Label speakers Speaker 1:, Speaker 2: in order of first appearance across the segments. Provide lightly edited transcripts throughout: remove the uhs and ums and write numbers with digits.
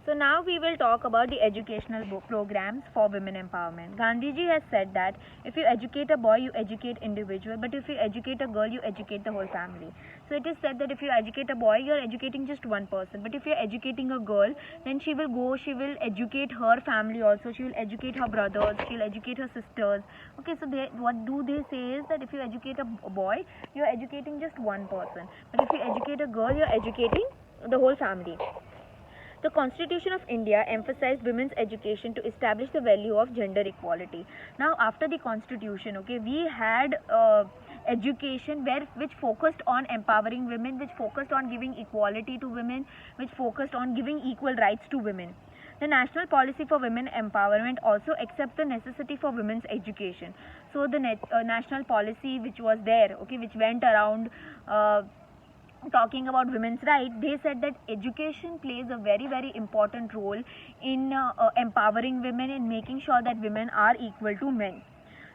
Speaker 1: So now we will talk about the educational programs for women empowerment. Gandhiji has said that if you educate a boy, you educate individual, but if you educate a girl, you educate the whole family. So it is said that if you educate a boy, you are educating just one person, but if you are educating a girl, then she will educate her family also. She will educate her brothers, she will educate her sisters. Okay, so what do they say is that if you educate a boy, you are educating just one person, but if you educate a girl, you are educating the whole family. The Constitution of India emphasized women's education to establish the value of gender equality. Now, after the Constitution, okay, we had education which focused on empowering women, which focused on giving equality to women, which focused on giving equal rights to women. The National Policy for Women Empowerment also accepts the necessity for women's education. So the national policy which was there, okay, which went around. Talking about women's rights, they said that education plays a very important role in empowering women, in making sure that women are equal to men.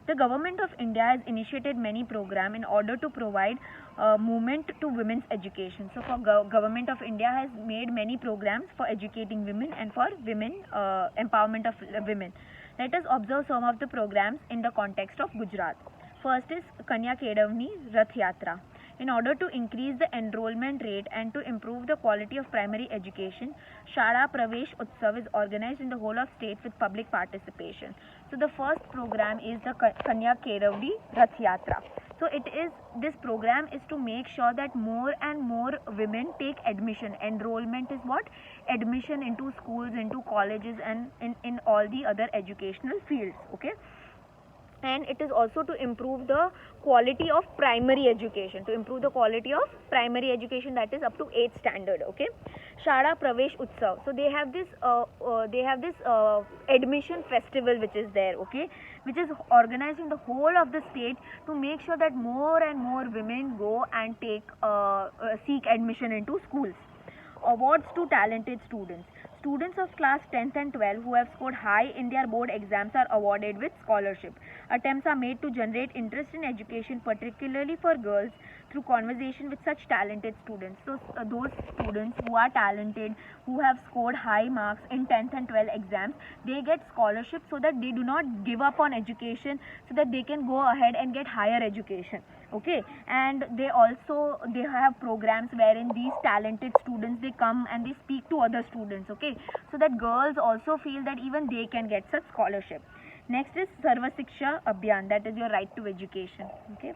Speaker 1: The government of India has initiated many programs in order to provide movement to women's education. So for government of India has made many programs for educating women and for women empowerment of women. Let us observe some of the programs in the context of Gujarat. First is Kanya Kedavni Rath Yatra. In order to increase the enrollment rate and to improve the quality of primary education, Shala Pravesh Utsav is organized in the whole of state with public participation. So the first program is the Kanya Kedavni Rath Yatra. So this program is to make sure that more and more women take admission. Enrollment is what? Admission into schools, into colleges, and in all the other educational fields. Okay. And it is also to improve the quality of primary education, that is up to 8th standard. Okay. Shala Pravesh Utsav, so they have this admission festival which is there, okay, which is organized in the whole of the state to make sure that more and more women go and seek admission into schools. Awards to talented students. Students of class 10th and 12th who have scored high in their board exams are awarded with scholarship. Attempts are made to generate interest in education, particularly for girls, through conversation with such talented students. So those students who are talented, who have scored high marks in 10th and 12th exams, they get scholarship so that they do not give up on education, so that they can go ahead and get higher education. Okay. And they have programs wherein these talented students, they come and they speak to other students, okay, so that girls also feel that even they can get such scholarship. Next is Sarva Shiksha Abhiyan, that is your right to education. Okay.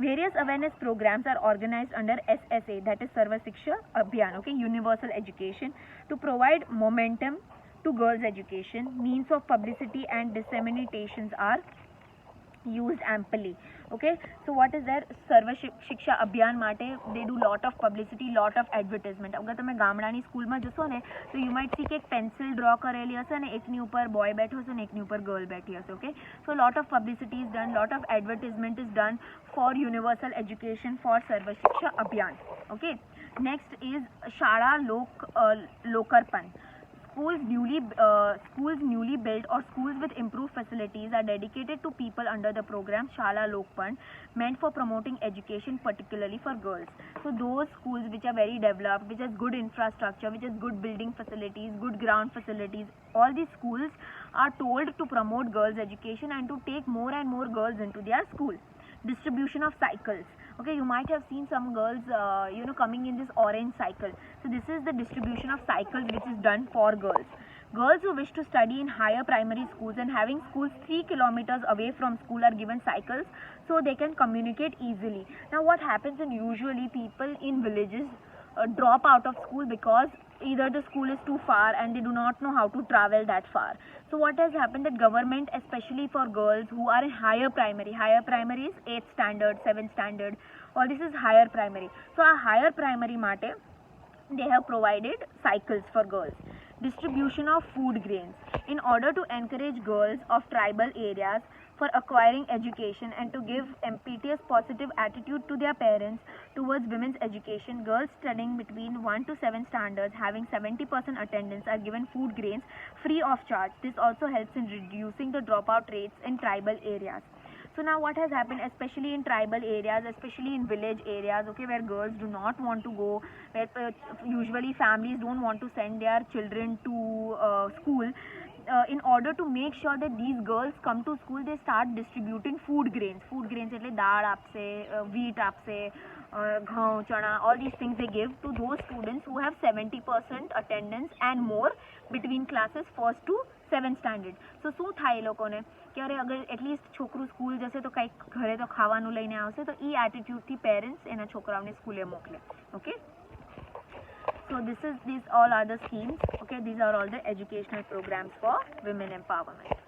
Speaker 1: Various awareness programs are organized under SSA, that is Sarva Shiksha Abhiyan, okay, universal education, to provide momentum to girls education. Means of publicity and disseminations are used amply. Okay. So what is there? Sarva Shiksha Abhiyan માટે they do lot of publicity, lot of advertisement. અગર તમે ગામડાની સ્કૂલમાં જશો ને તો you might see કે એક પેન્સિલ ડ્રો કરેલી હશે ને એકની ઉપર બોય બેઠો હશે ને એકની ઉપર ગર્લ બેઠી હશે. Okay. So lot of publicity is done, lot of advertisement is done for universal education for Sarva Shiksha Abhiyan. Okay. Next is Shala Lokarpan. Schools newly built or schools with improved facilities are dedicated to people under the program Shala Lokpan, meant for promoting education, particularly for girls. So those schools which are very developed, which has good infrastructure, which has good building facilities, good ground facilities, all these schools are told to promote girls' education and to take more and more girls into their school. Distribution of cycles. Okay, you might have seen some girls coming in this orange cycle. So this is the distribution of cycles which is done for girls. Girls who wish to study in higher primary schools and having schools 3 kilometers away from school are given cycles so they can communicate easily. Now what happens, and usually people in villages drop out of school because either the school is too far and they do not know how to travel that far. So what has happened, that government, especially for girls who are in higher primary is 8th standard, 7th standard, all this is higher primary. So a higher primary mate, they have provided cycles for girls. Distribution of food grains. In order to encourage girls of tribal areas for acquiring education and to give impetuous positive attitude to their parents towards women's education, girls studying between 1 to 7 standards having 70% attendance are given food grains free of charge. This also helps in reducing the dropout rates in tribal areas. So now what has happened, especially in tribal areas, especially in village areas, okay, where girls do not want to go, where usually families don't want to send their children to school, in order to make sure that these girls come to school, they start distributing food grains. Food grains એટલે દાળ આપશે, wheat આપશે, ઘઉં, ચણા, all these things they give to those students who have 70% attendance and more between classes 1st to 7th standard. So શું થાય એ લોકોને કે અરે અગર એટલીસ્ટ છોકરું સ્કૂલ જશે તો કંઈક ઘરે તો ખાવાનું લઈને આવશે, તો એ એટીટ્યુડથી પેરેન્ટ્સ એના છોકરાઓને સ્કૂલે મોકલે. Okay, so these all are the schemes. Okay, these are all the educational programs for women empowerment.